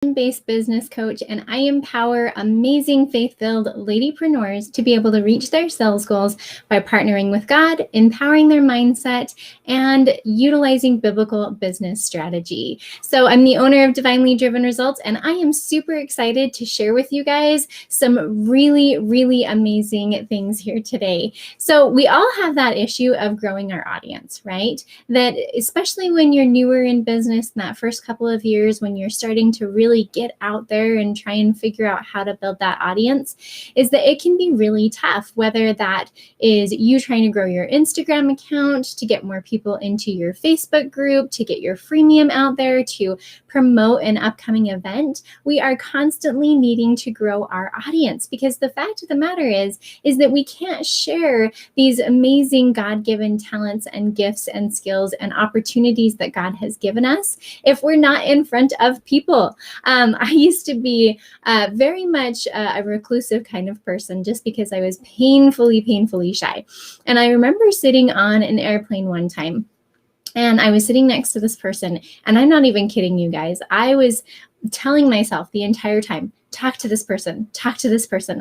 Based business coach, and I empower amazing faith-filled ladypreneurs to be able to reach their sales goals by partnering with God, empowering their mindset, and utilizing biblical business strategy. So I'm the owner of Divinely Driven Results, and I am super excited to share with you guys some really, really amazing things here today. So we all have that issue of growing our audience, right? That especially when you're newer in business in that first couple of years, when you're starting to really get out there and try and figure out how to build that audience, is that it can be really tough, whether that is you trying to grow your Instagram account, to get more people into your Facebook group, to get your freemium out there, to promote an upcoming event. We are constantly needing to grow our audience, because the fact of the matter is that we can't share these amazing God-given talents and gifts and skills and opportunities that God has given us if we're not in front of people. I used to be very much a reclusive kind of person, just because I was painfully shy. And I remember sitting on an airplane one time, and I was sitting next to this person, and I'm not even kidding you guys. I was telling myself the entire time, talk to this person,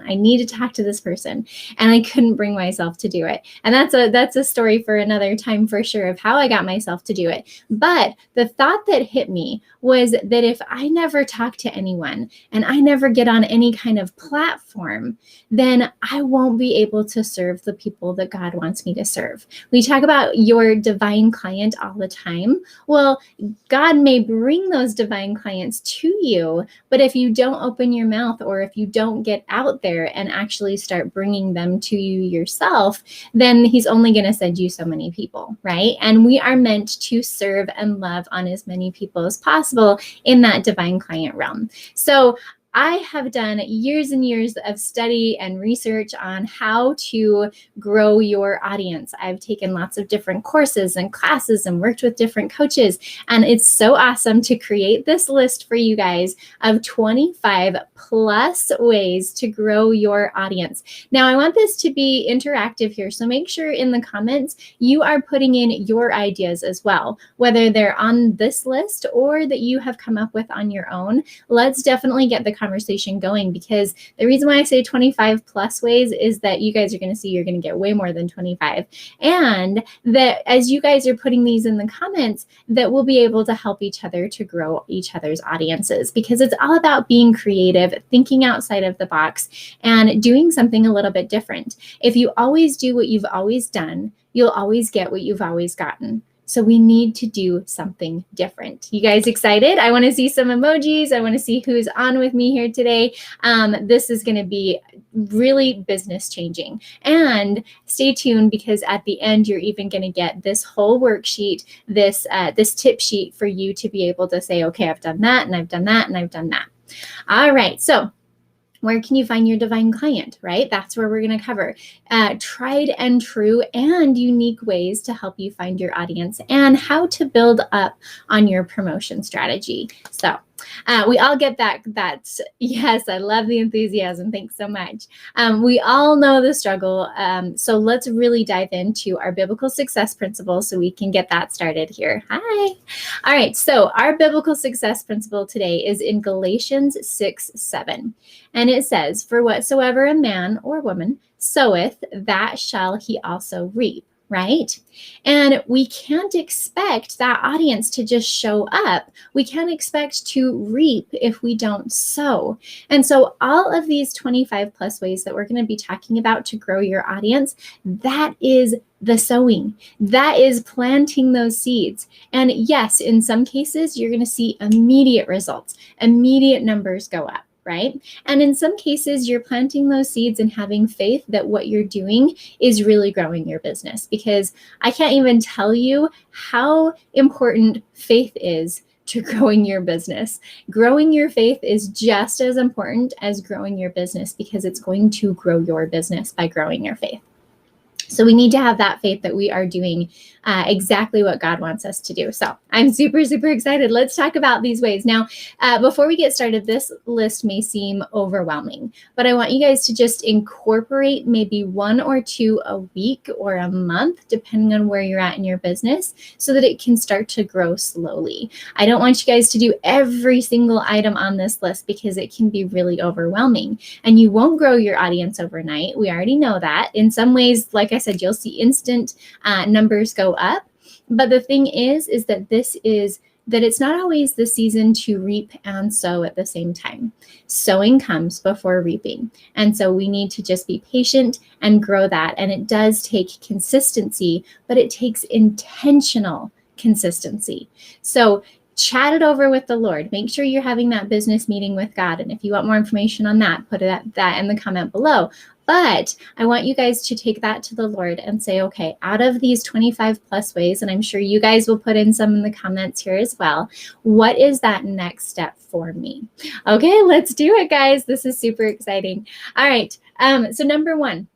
I need to talk to this person. And I couldn't bring myself to do it. And that's a story for another time for sure, of how I got myself to do it. But the thought that hit me was that if I never talk to anyone and I never get on any kind of platform, then I won't be able to serve the people that God wants me to serve. We talk about your divine client all the time. Well, God may bring those divine clients to you, but if you don't open your mouth, or if you don't get out there and actually start bringing them to you yourself, then he's only going to send you so many people, right? And we are meant to serve and love on as many people as possible in that divine client realm. So I have done years and years of study and research on how to grow your audience. I've taken lots of different courses and classes and worked with different coaches. And it's so awesome to create this list for you guys of 25 plus ways to grow your audience. Now, I want this to be interactive here. So make sure in the comments you are putting in your ideas as well, whether they're on this list or that you have come up with on your own. Let's definitely get the conversation going, because the reason why I say 25 plus ways is that you guys are going to see you're going to get way more than 25. And that as you guys are putting these in the comments, that we'll be able to help each other to grow each other's audiences, because it's all about being creative, thinking outside of the box, and doing something a little bit different. If you always do what you've always done, you'll always get what you've always gotten. So we need to do something different. You guys excited? I want to see some emojis. I want to see who's on with me here today. This is going to be really business changing. And stay tuned, because at the end, you're even going to get this whole worksheet, this tip sheet for you to be able to say, okay, I've done that, and I've done that, and I've done that. All right. So where can you find your divine client, right? That's where we're going to cover tried and true and unique ways to help you find your audience, and how to build up on your promotion strategy. So we all get that. Yes, I love the enthusiasm. Thanks so much. We all know the struggle. So let's really dive into our biblical success principle so we can get that started here. Hi. All right. So our biblical success principle today is in Galatians 6:7. And it says, "For whatsoever a man or woman soweth, that shall he also reap." Right? And we can't expect that audience to just show up. We can't expect to reap if we don't sow. And so all of these 25 plus ways that we're going to be talking about to grow your audience, that is the sowing. That is planting those seeds. And yes, in some cases, you're going to see immediate results, immediate numbers go up. Right? And in some cases, you're planting those seeds and having faith that what you're doing is really growing your business, because I can't even tell you how important faith is to growing your business. Growing your faith is just as important as growing your business, because it's going to grow your business by growing your faith. So we need to have that faith that we are doing exactly what God wants us to do. So I'm super, super excited. Let's talk about these ways. Now, before we get started, this list may seem overwhelming, but I want you guys to just incorporate maybe 1 or 2 a week or a month, depending on where you're at in your business, so that it can start to grow slowly. I don't want you guys to do every single item on this list because it can be really overwhelming, and you won't grow your audience overnight. We already know that. In some ways, like I said, you'll see instant numbers go up. But the thing is that it's not always the season to reap and sow at the same time. Sowing comes before reaping. And so we need to just be patient and grow that. And it does take consistency, but it takes intentional consistency. So chat it over with the Lord. Make sure you're having that business meeting with God. And if you want more information on that, put that in the comment below. But I want you guys to take that to the Lord and say, okay, out of these 25 plus ways, and I'm sure you guys will put in some in the comments here as well, what is that next step for me? Okay, let's do it, guys. This is super exciting. All right. So number 1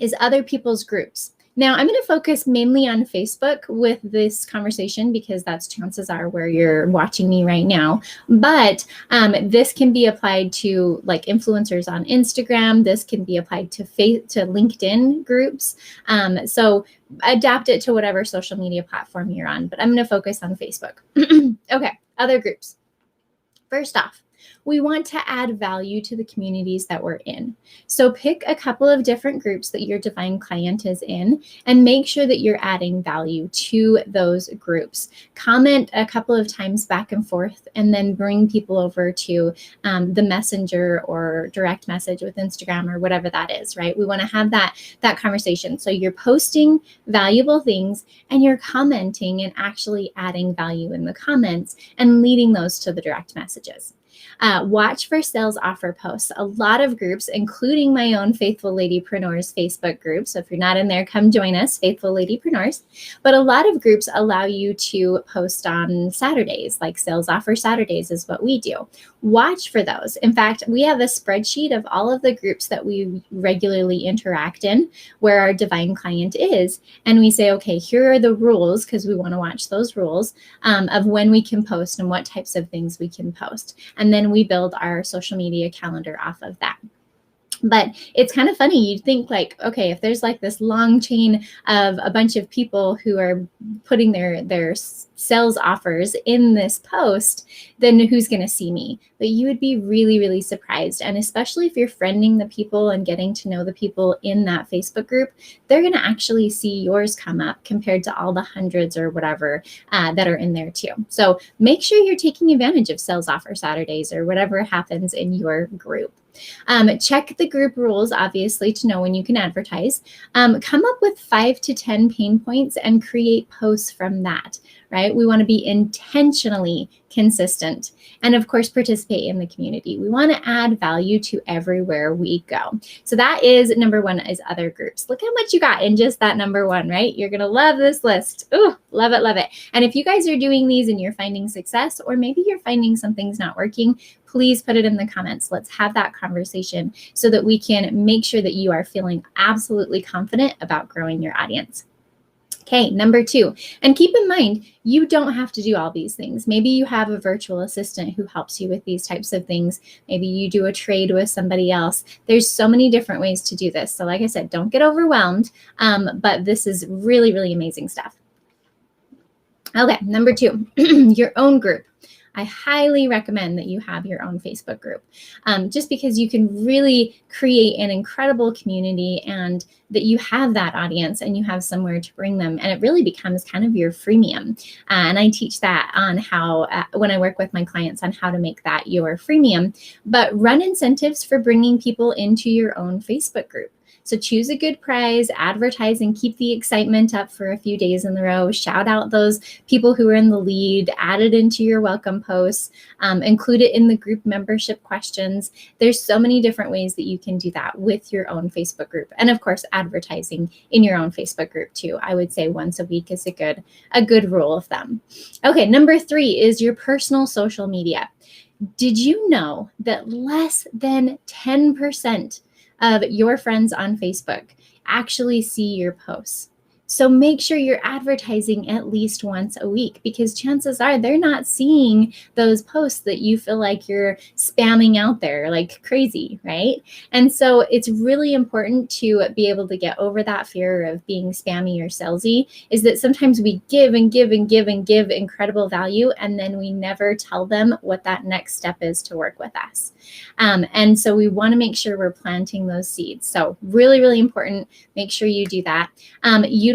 is other people's groups. Now, I'm going to focus mainly on Facebook with this conversation because that's chances are where you're watching me right now. But this can be applied to like influencers on Instagram. This can be applied to LinkedIn groups. So adapt it to whatever social media platform you're on. But I'm going to focus on Facebook. Okay, other groups. First off, we want to add value to the communities that we're in. So pick a couple of different groups that your divine client is in and make sure that you're adding value to those groups. Comment a couple of times back and forth and then bring people over to the messenger or direct message with Instagram or whatever that is, right? We want to have that conversation. So you're posting valuable things and you're commenting and actually adding value in the comments and leading those to the direct messages. Watch for sales offer posts. A lot of groups, including my own Faithful Ladypreneurs Facebook group. So if you're not in there, come join us, Faithful Ladypreneurs. But a lot of groups allow you to post on Saturdays, like sales offer Saturdays is what we do. Watch for those. In fact, we have a spreadsheet of all of the groups that we regularly interact in where our divine client is. And we say, okay, here are the rules, because we want to watch those rules of when we can post and what types of things we can post. And then we build our social media calendar off of that. But it's kind of funny. You'd think like, okay, if there's like this long chain of a bunch of people who are putting their sales offers in this post, then who's going to see me? But you would be really, really surprised. And especially if you're friending the people and getting to know the people in that Facebook group, they're going to actually see yours come up compared to all the hundreds or whatever that are in there too. So make sure you're taking advantage of sales offer Saturdays or whatever happens in your group. Check the group rules, obviously, to know when you can advertise. Come up with 5 to 10 pain points and create posts from that, right? We want to be intentionally consistent and, of course, participate in the community. We want to add value to everywhere we go. So that is number 1 is other groups. Look how much you got in just that number 1, right? You're going to love this list. Ooh, love it, love it. And if you guys are doing these and you're finding success, or maybe you're finding something's not working, please put it in the comments. Let's have that conversation so that we can make sure that you are feeling absolutely confident about growing your audience. Okay, number 2, and keep in mind, you don't have to do all these things. Maybe you have a virtual assistant who helps you with these types of things. Maybe you do a trade with somebody else. There's so many different ways to do this. So like I said, don't get overwhelmed, but this is really, really amazing stuff. Okay, number 2, your own group. I highly recommend that you have your own Facebook group, just because you can really create an incredible community and that you have that audience and you have somewhere to bring them. And it really becomes kind of your freemium. And I teach that on how, when I work with my clients, on how to make that your freemium. But run incentives for bringing people into your own Facebook group. So choose a good prize, advertise, and keep the excitement up for a few days in a row. Shout out those people who are in the lead, add it into your welcome posts, include it in the group membership questions. There's so many different ways that you can do that with your own Facebook group. And of course, advertising in your own Facebook group too. I would say once a week is a good rule of thumb. Okay, number 3 is your personal social media. Did you know that less than 10% of your friends on Facebook actually see your posts. So make sure you're advertising at least once a week, because chances are they're not seeing those posts that you feel like you're spamming out there like crazy, right? And so it's really important to be able to get over that fear of being spammy or salesy, is that sometimes we give and give and give and give incredible value, and then we never tell them what that next step is to work with us. And so we want to make sure we're planting those seeds. So really, really important. Make sure you do that.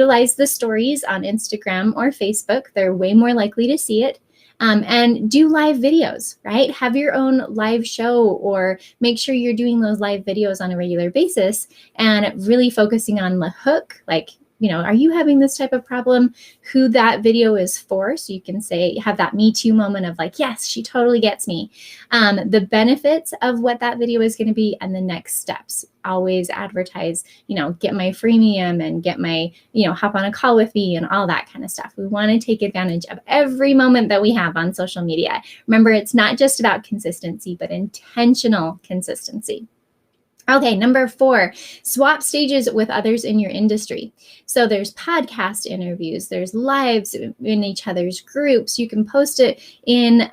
Utilize the stories on Instagram or Facebook. They're way more likely to see it. And do live videos, right? Have your own live show, or make sure you're doing those live videos on a regular basis and really focusing on the hook, like, are you having this type of problem? Who that video is for, so you can say, have that Me Too moment of like, yes, she totally gets me. The benefits of what that video is going to be, and the next steps. Always advertise, get my freemium and get my, hop on a call with me and all that kind of stuff. We want to take advantage of every moment that we have on social media. Remember, it's not just about consistency, but intentional consistency. Okay, number 4, swap stages with others in your industry. So there's podcast interviews, there's lives in each other's groups. You can post it in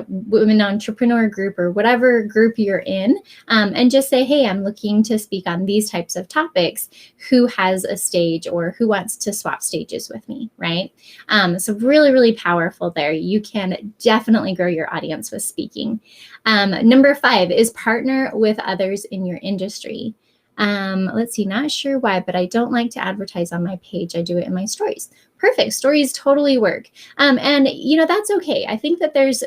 Women Entrepreneur group or whatever group you're in, and just say, hey, I'm looking to speak on these types of topics. Who has a stage, or who wants to swap stages with me, right? So really, really powerful there. You can definitely grow your audience with speaking. Number 5 is partner with others in your industry. Let's see, not sure why, but I don't like to advertise on my page. I do it in my stories. Perfect. Stories totally work. And that's okay. I think that there's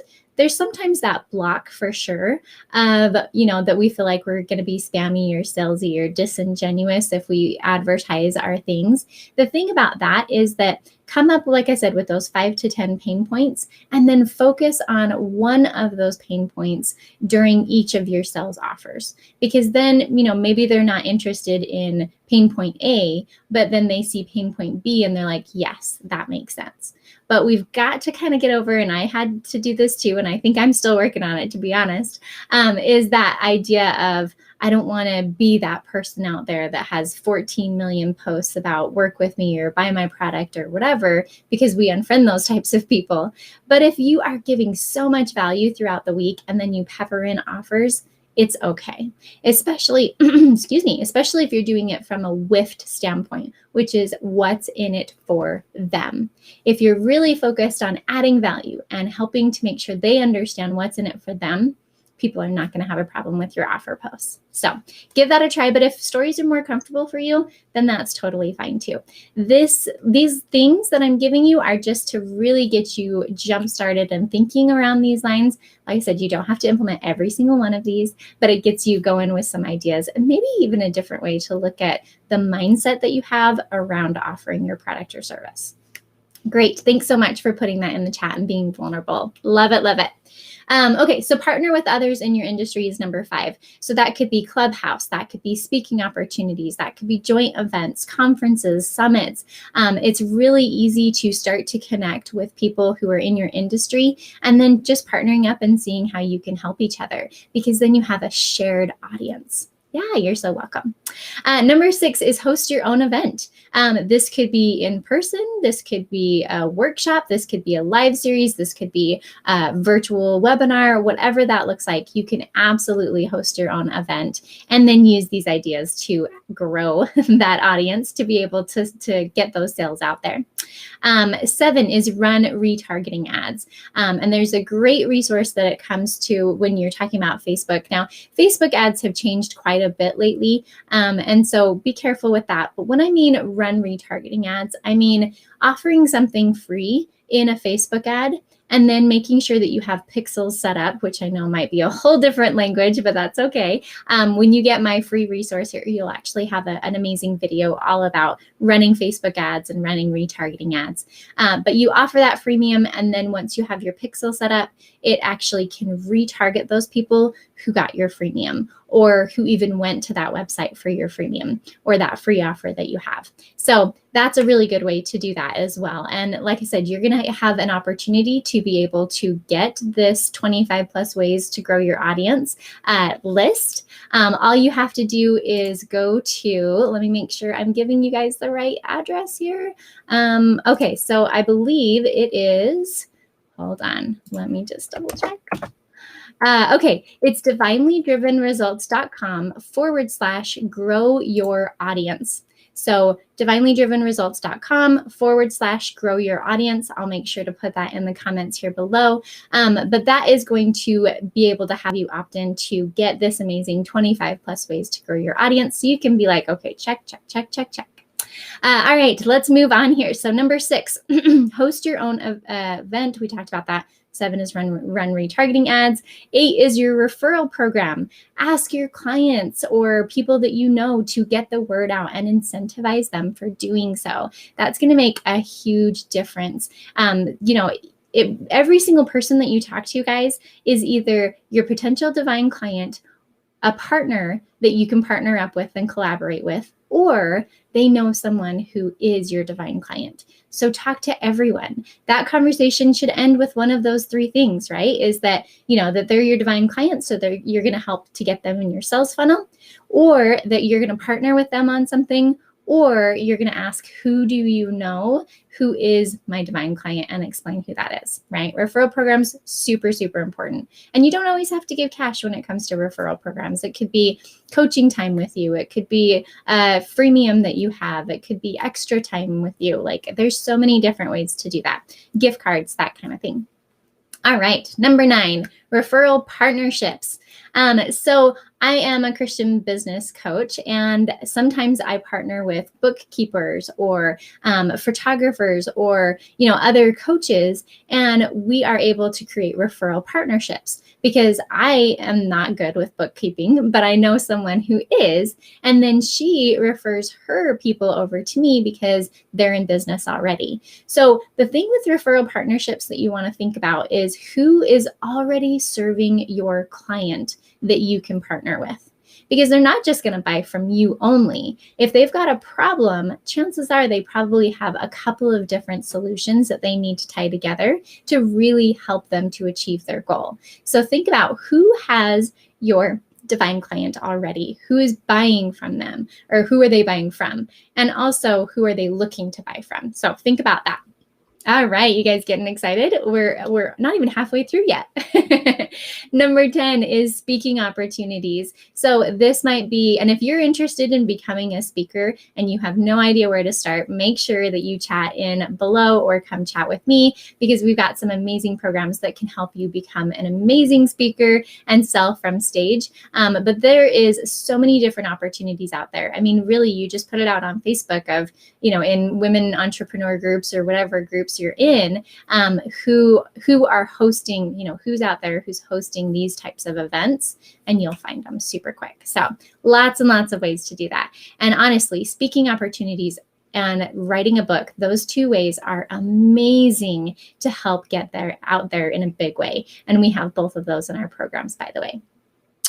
sometimes that block for sure of, that we feel like we're going to be spammy or salesy or disingenuous if we advertise our things. The thing about that is that come up, like I said, with those 5 to 10 pain points, and then focus on one of those pain points during each of your sales offers. Because then, maybe they're not interested in pain point A, but then they see pain point B and they're like, yes, that makes sense. But we've got to kind of get over, and I had to do this too, and I think I'm still working on it, to be honest, is that idea of, I don't want to be that person out there that has 14 million posts about work with me or buy my product or whatever, because we unfriend those types of people. But if you are giving so much value throughout the week and then you pepper in offers, it's okay. Especially, especially if you're doing it from a WIFT standpoint, which is what's in it for them. If you're really focused on adding value and helping to make sure they understand what's in it for them, people are not going to have a problem with your offer posts. So give that a try. But if stories are more comfortable for you, then that's totally fine too. These things that I'm giving you are just to really get you jump started and thinking around these lines. Like I said, you don't have to implement every single one of these, but it gets you going with some ideas, and maybe even a different way to look at the mindset that you have around offering your product or service. Great. Thanks so much for putting that in the chat and being vulnerable. Love it. Love it. Okay, so partner with others in your industry is number 5. So that could be Clubhouse, that could be speaking opportunities, that could be joint events, conferences, summits. It's really easy to start to connect with people who are in your industry, and then just partnering up and seeing how you can help each other, because then you have a shared audience. Yeah, you're so welcome. Number 6 is host your own event. This could be in person. This could be a workshop. This could be a live series. This could be a virtual webinar, whatever that looks like. You can absolutely host your own event and then use these ideas to grow that audience to be able to get those sales out there. 7 is run retargeting ads. And there's a great resource that it comes to when you're talking about Facebook. Now, Facebook ads have changed quite a bit lately. And so be careful with that. But when I mean run retargeting ads, I mean offering something free in a Facebook ad, and then making sure that you have pixels set up, which I know might be a whole different language, but that's okay. When you get my free resource here, you'll actually have an amazing video all about running Facebook ads and running retargeting ads. But you offer that freemium, and then once you have your pixel set up, it actually can retarget those people who got your freemium. or who even went to that website for your freemium or that free offer that you have. So that's a really good way to do that as well. And like I said, you're going to have an opportunity to be able to get this 25 plus ways to grow your audience list. All you have to do is go to, let me make sure I'm giving you guys the right address here. Okay, so I believe it is, hold on, let me just double check. Okay, it's divinelydrivenresults.com/grow your audience. So divinelydrivenresults.com/grow your audience. I'll make sure to put that in the comments here below. But that is going to be able to have you opt in to get this amazing 25 plus ways to grow your audience. So you can be like, okay, check, check, check, check, check. All right, let's move on here. So number 6, host your own event. We talked about that. 7 is run retargeting ads. 8 is your referral program. Ask your clients or people that you know to get the word out and incentivize them for doing so. That's going to make a huge difference. Every single person that you talk to, guys, is either your potential divine client, a partner that you can partner up with and collaborate with, or they know someone who is your divine client. So talk to everyone. That conversation should end with one of those 3 things, right? Is that, that they're your divine client, so you're going to help to get them in your sales funnel, or that you're going to partner with them on something, or you're going to ask, who do you know who is my divine client, and explain who that is, right? Referral programs, super, super important. And you don't always have to give cash when it comes to referral programs. It could be coaching time with you. It could be a freemium that you have. It could be extra time with you. Like, there's so many different ways to do that. Gift cards, that kind of thing. All right, number 9, referral partnerships. So I am a Christian business coach, and sometimes I partner with bookkeepers or photographers or other coaches, and we are able to create referral partnerships because I am not good with bookkeeping, but I know someone who is, and then she refers her people over to me because they're in business already. So the thing with referral partnerships that you want to think about is who is already serving your client that you can partner with, because they're not just going to buy from you only. If they've got a problem, chances are they probably have a couple of different solutions that they need to tie together to really help them to achieve their goal. So think about who has your divine client already, who is buying from them, or who are they buying from? And also, who are they looking to buy from? So think about that. All right, you guys getting excited? We're not even halfway through yet. Number 10 is speaking opportunities. So this might be, and if you're interested in becoming a speaker and you have no idea where to start, make sure that you chat in below or come chat with me, because we've got some amazing programs that can help you become an amazing speaker and sell from stage. But there is so many different opportunities out there. I mean, really, you just put it out on Facebook of, in women entrepreneur groups or whatever groups you're in, who are hosting, who's out there who's hosting these types of events, and you'll find them super quick. So lots and lots of ways to do that. And honestly, speaking opportunities and writing a book, those 2 ways are amazing to help get out there in a big way. And we have both of those in our programs, by the way.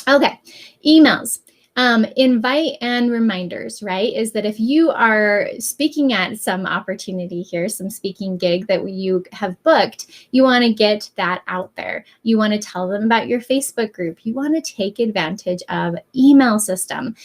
Okay, emails. Invite and reminders, right? Is that if you are speaking at some opportunity here, some speaking gig that you have booked, you want to get that out there. You want to tell them about your Facebook group. You want to take advantage of email system.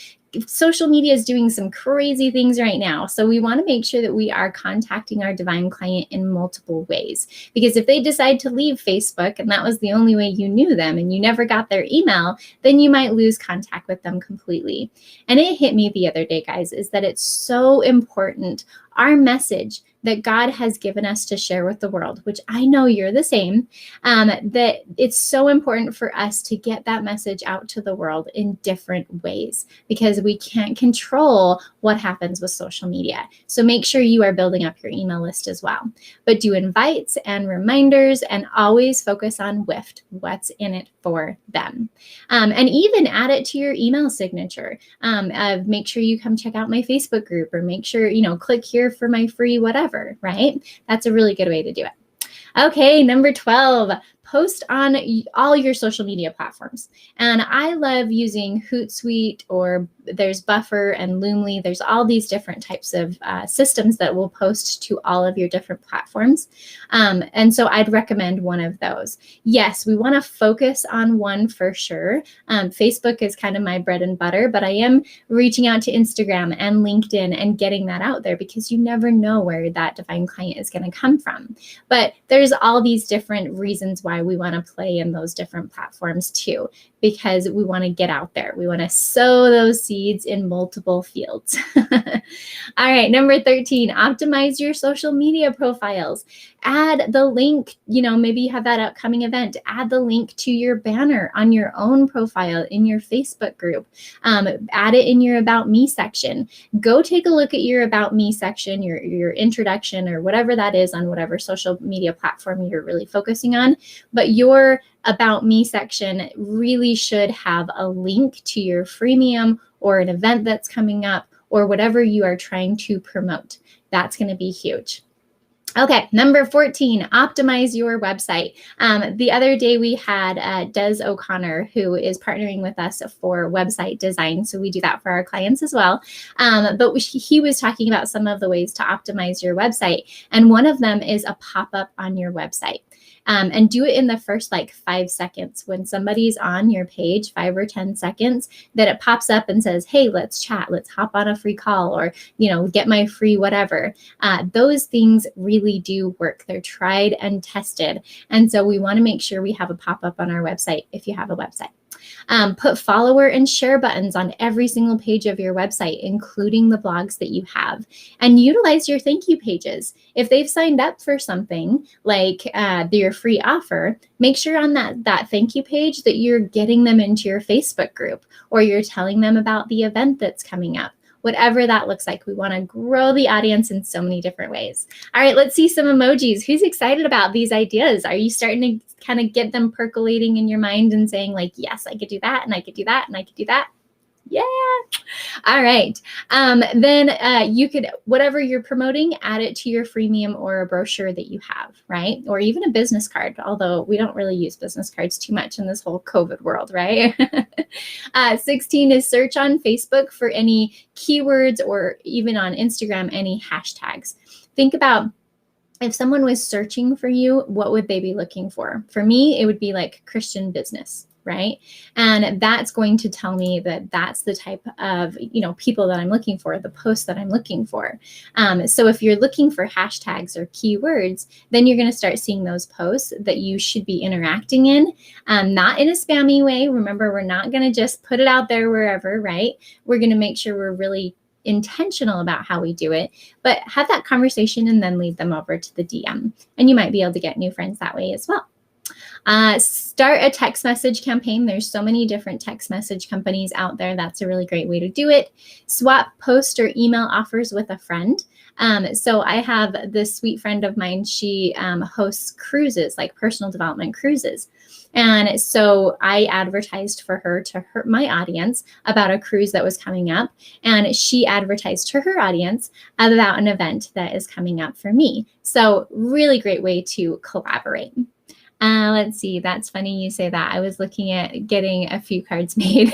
Social media is doing some crazy things right now. So we want to make sure that we are contacting our divine client in multiple ways. Because if they decide to leave Facebook and that was the only way you knew them and you never got their email, then you might lose contact with them completely. And it hit me the other day, guys, is that it's so important. Our message that God has given us to share with the world, which I know you're the same, that it's so important for us to get that message out to the world in different ways, because we can't control what happens with social media. So make sure you are building up your email list as well. But do invites and reminders, and always focus on WIFT, what's in it for them. And even add it to your email signature. Make sure you come check out my Facebook group, or make sure, click here for my free whatever, right? That's a really good way to do it. Okay, number 12, post on all your social media platforms. And I love using Hootsuite, or there's Buffer and Loomly. There's all these different types of systems that will post to all of your different platforms. And so I'd recommend one of those. Yes, we want to focus on one for sure. Facebook is kind of my bread and butter, but I am reaching out to Instagram and LinkedIn and getting that out there, because you never know where that divine client is going to come from. But there's all these different reasons why we want to play in those different platforms too, because we want to get out there. We want to sow those seeds in multiple fields. All right, number 13, optimize your social media profiles. Add the link, maybe you have that upcoming event, add the link to your banner on your own profile in your Facebook group. Add it in your About Me section. Go take a look at your About Me section, your introduction, or whatever that is on whatever social media platform you're really focusing on. But your About Me section really should have a link to your freemium or an event that's coming up or whatever you are trying to promote. That's going to be huge. Okay, number 14, optimize your website. The other day we had Des O'Connor, who is partnering with us for website design. So we do that for our clients as well. But he was talking about some of the ways to optimize your website. And one of them is a pop-up on your website. And do it in the first 5 seconds. When somebody's on your page, 5 or 10 seconds, that it pops up and says, hey, let's chat, let's hop on a free call, or, get my free whatever. Those things really do work. They're tried and tested. And so we want to make sure we have a pop-up on our website if you have a website. Put follower and share buttons on every single page of your website, including the blogs that you have, and utilize your thank you pages. If they've signed up for something like your free offer, make sure on that thank you page that you're getting them into your Facebook group, or you're telling them about the event that's coming up. Whatever that looks like, we want to grow the audience in so many different ways. All right, let's see some emojis. Who's excited about these ideas? Are you starting to kind of get them percolating in your mind and saying yes, I could do that, and I could do that, and I could do that? Yeah. All right. Then you could, whatever you're promoting, add it to your freemium or a brochure that you have, right? Or even a business card, although we don't really use business cards too much in this whole COVID world, right? 16 is search on Facebook for any keywords, or even on Instagram, any hashtags. Think about, if someone was searching for you, what would they be looking for? For me, it would be Christian business, right? And that's going to tell me that that's the type of, people that I'm looking for, the posts that I'm looking for. So if you're looking for hashtags or keywords, then you're going to start seeing those posts that you should be interacting in, not in a spammy way. Remember, we're not going to just put it out there wherever, right? We're going to make sure we're really intentional about how we do it, but have that conversation and then lead them over to the DM. And you might be able to get new friends that way as well. Start a text message campaign. There's so many different text message companies out there. That's a really great way to do it. Swap post or email offers with a friend. So I have this sweet friend of mine. She hosts cruises, personal development cruises. And so I advertised for her to my audience about a cruise that was coming up. And she advertised to her audience about an event that is coming up for me. So really great way to collaborate. Let's see. That's funny you say that. I was looking at getting a few cards made.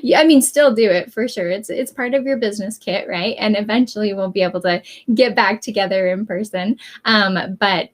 Yeah, still do it for sure. It's part of your business kit, right? And eventually we'll be able to get back together in person. But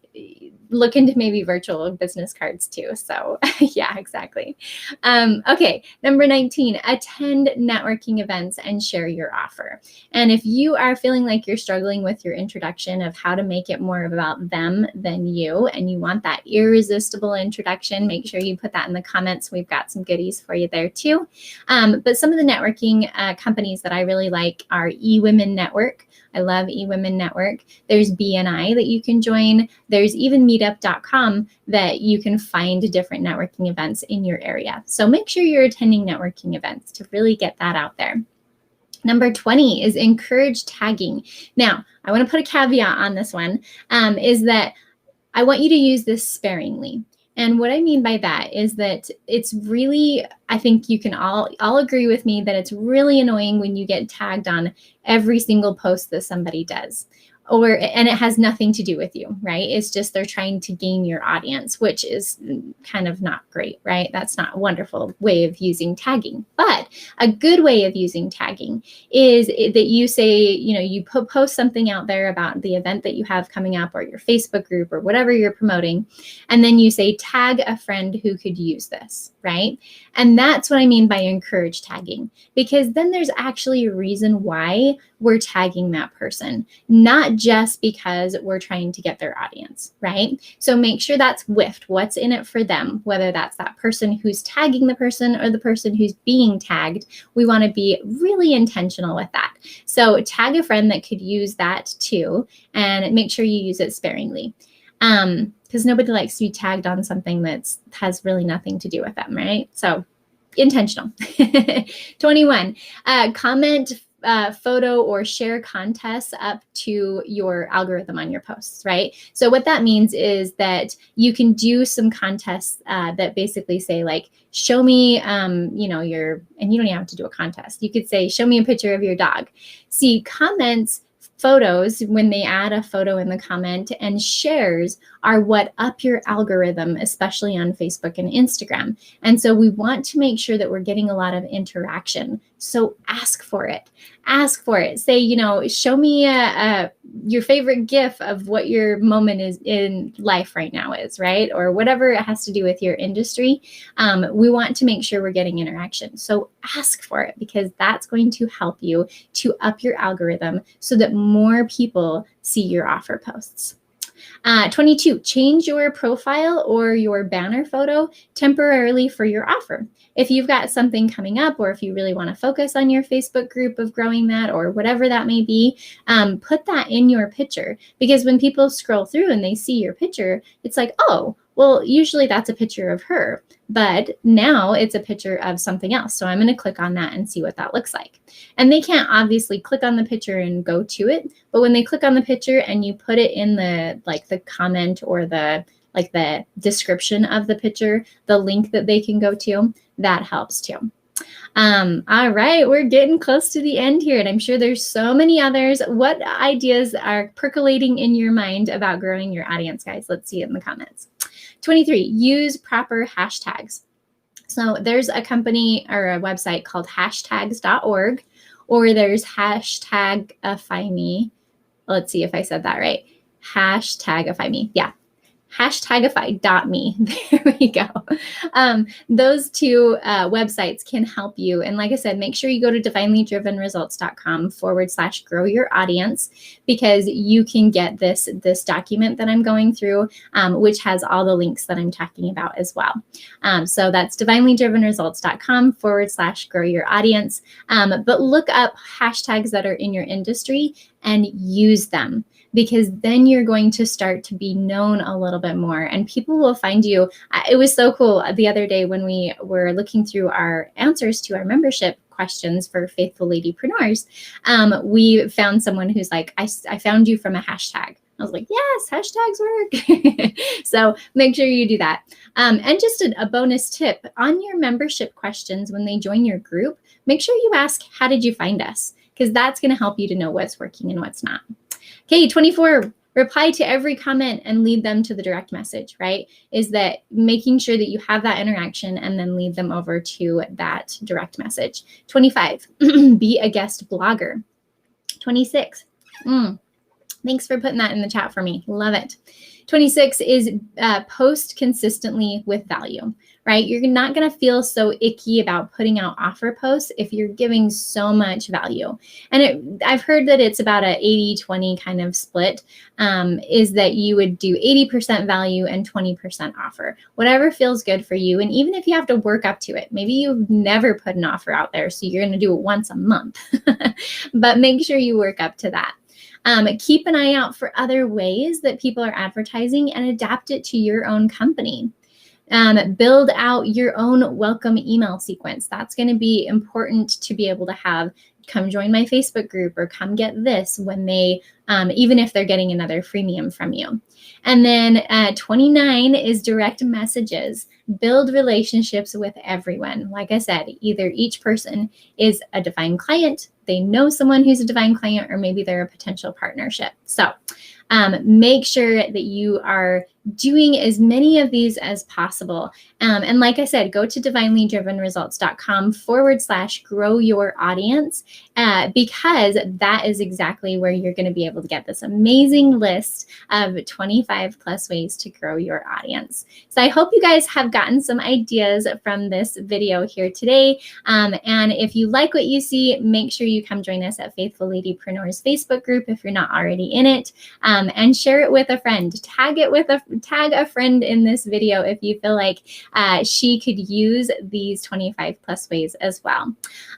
look into maybe virtual business cards too. So yeah, exactly. Okay, number 19, attend networking events and share your offer. And if you are feeling like you're struggling with your introduction of how to make it more about them than you, and you want that irresistible introduction, make sure you put that in the comments. We've got some goodies for you there too. But some of the networking companies that I really like are eWomen Network. I love eWomen Network. There's BNI that you can join. There's even meetup.com that you can find different networking events in your area. So make sure you're attending networking events to really get that out there. Number 20 is encourage tagging. Now, I want to put a caveat on this one, is that I want you to use this sparingly. And what I mean by that is that it's really, I think you can all agree with me that it's really annoying when you get tagged on every single post that somebody does. and it has nothing to do with you, right? It's just they're trying to gain your audience, which is kind of not great, right? That's not a wonderful way of using tagging. But a good way of using tagging is that you say, you post something out there about the event that you have coming up or your Facebook group or whatever you're promoting. And then you say, tag a friend who could use this, right? And that's what I mean by encourage tagging, because then there's actually a reason why we're tagging that person, not just because we're trying to get their audience, right? So make sure that's what's in it for them, whether that's that person who's tagging the person or the person who's being tagged. We want to be really intentional with that. So tag a friend that could use that too, and make sure you use it sparingly. Because nobody likes to be tagged on something that has really nothing to do with them, right? So intentional. 21, comment photo or share contests up to your algorithm on your posts, right? So what that means is that you can do some contests that basically say like, show me, and you don't even have to do a contest. You could say, show me a picture of your dog. See, comments, photos, when they add a photo in the comment, and shares are what up your algorithm, especially on Facebook and Instagram. And so we want to make sure that we're getting a lot of interaction. So ask for it. Ask for it. Say, show me your favorite GIF of what your moment is in life right now is, right? Or whatever it has to do with your industry. We want to make sure we're getting interaction. So ask for it, because that's going to help you to up your algorithm so that more people see your offer posts. 22, change your profile or your banner photo temporarily for your offer. If you've got something coming up, or if you really want to focus on your Facebook group of growing that, or whatever that may be, put that in your picture, because when people scroll through and they see your picture, it's like, oh, well, usually that's a picture of her, but now it's a picture of something else. So I'm going to click on that and see what that looks like. And they can't obviously click on the picture and go to it, but when they click on the picture and you put it in the comment or the description of the picture, the link that they can go to, that helps too. All right, we're getting close to the end here, and I'm sure there's so many others. What ideas are percolating in your mind about growing your audience, guys? Let's see it in the comments. 23, use proper hashtags. So there's a company or a website called hashtags.org, or there's Hashtagify.me. Let's see if I said that right. Hashtagify.me. Yeah. Hashtagify.me. There we go. Those two websites can help you. And like I said, make sure you go to divinelydrivenresults.com/grow your audience, because you can get this document that I'm going through, which has all the links that I'm talking about as well. So that's divinelydrivenresults.com/grow your audience. But look up hashtags that are in your industry and use them, because then you're going to start to be known a little bit more, and people will find you. It was so cool the other day when we were looking through our answers to our membership questions for Faithful Ladypreneurs. We found someone who's like, I found you from a hashtag. I was like, yes, hashtags work. So make sure you do that. And just a bonus tip on your membership questions when they join your group, make sure you ask, how did you find us? Because that's going to help you to know what's working and what's not. Okay, 24, reply to every comment and lead them to the direct message, right? Is that making sure that you have that interaction and then lead them over to that direct message. 25, be a guest blogger. 26, thanks for putting that in the chat for me. Love it. 26 is post consistently with value, right? You're not going to feel so icky about putting out offer posts if you're giving so much value. And I've heard that it's about a 80-20 kind of split, is that you would do 80% value and 20% offer, whatever feels good for you. And even if you have to work up to it, maybe you've never put an offer out there, so you're going to do it once a month, but make sure you work up to that. Keep an eye out for other ways that people are advertising and adapt it to your own company. Build out your own welcome email sequence. That's going to be important to be able to have come join my Facebook group, or come get this when they, even if they're getting another freemium from you. And then 29 is direct messages. Build relationships with everyone. Like I said, either each person is a divine client, they know someone who's a divine client, or maybe they're a potential partnership. So make sure that you are doing as many of these as possible. And like I said, go to divinelydrivenresults.com/grow your audience, because that is exactly where you're going to be able to get this amazing list of 25 plus ways to grow your audience. So I hope you guys have gotten some ideas from this video here today. And if you like what you see, make sure you come join us at Faithful Ladypreneurs Facebook group if you're not already in it, and share it with a friend. Tag a friend in this video if you feel like she could use these 25 plus ways as well.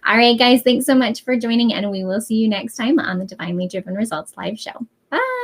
All right, guys, thanks so much for joining, and we will see you next time on the Divinely Driven Results live show. Bye.